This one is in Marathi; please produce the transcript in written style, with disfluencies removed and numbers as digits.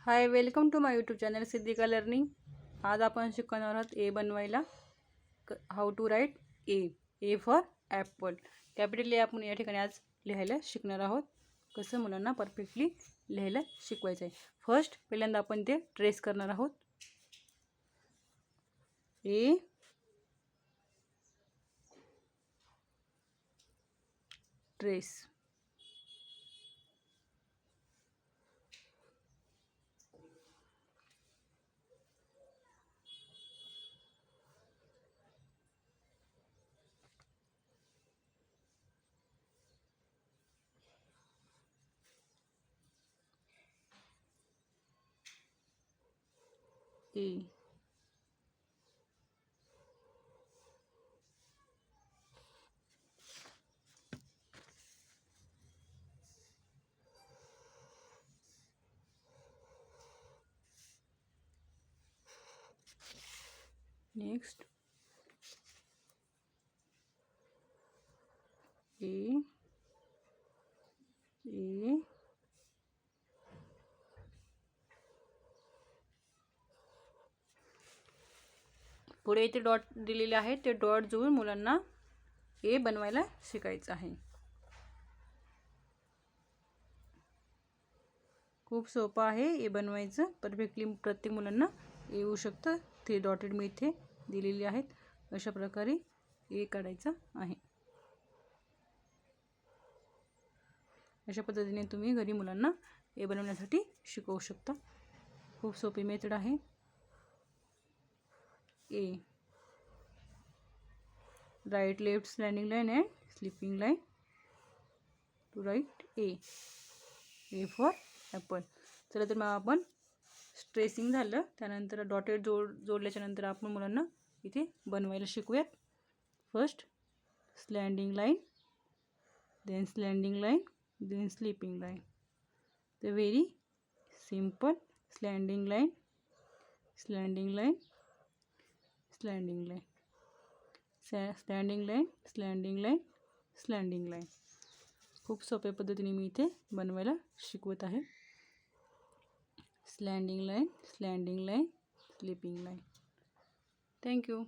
High, welcome to my YouTube channel Siddhika learning. आज आपण शिकणार आहोत ए बनवायला। How to write A for apple. Capital A आपण या ठिकाणी आज लिहायला शिकणार आहोत। कसं मुलांना परफेक्टली लिहायला शिकवायचं आहे। फर्स्ट पहिल्यांदा आपण ते ट्रेस करणार आहोत। ए ट्रेस, ए नेक्स्ट ए ए पुढे इथे डॉट दिलेले आहे, ते डॉट जोडून मुलांना ए बनवायला शिकायचं आहे। खूप सोपं आहे ए बनवायचं। परफेक्टली प्रत्येक मुलांना येऊ शकतं। ते डॉटेड मी इथे दिलेली आहेत। अशा प्रकारे ए काढायचा आहे। अशा पद्धतीने तुम्ही घरी मुलांना ए बनवण्यासाठी शिकवू शकता। खूप सोपी मेथड आहे। A right left standing line and sleeping line to right A for apple. चला तर मग आपण स्ट्रेसिंग झालं, त्यानंतर डॉटेड जोडल्याच्या नंतर आपण मुलांना इथे बनवायला शिकूयात। First slanting line, then slanting line, then sleeping line. The very simple slanting line, slanting line, slanting line, standing line, slanting line, slanting line. खूप सोप्या पद्धतीने मी इथे बनवायला शिकवत आहे। Slanting line, slanting line, sleeping line. Thank you.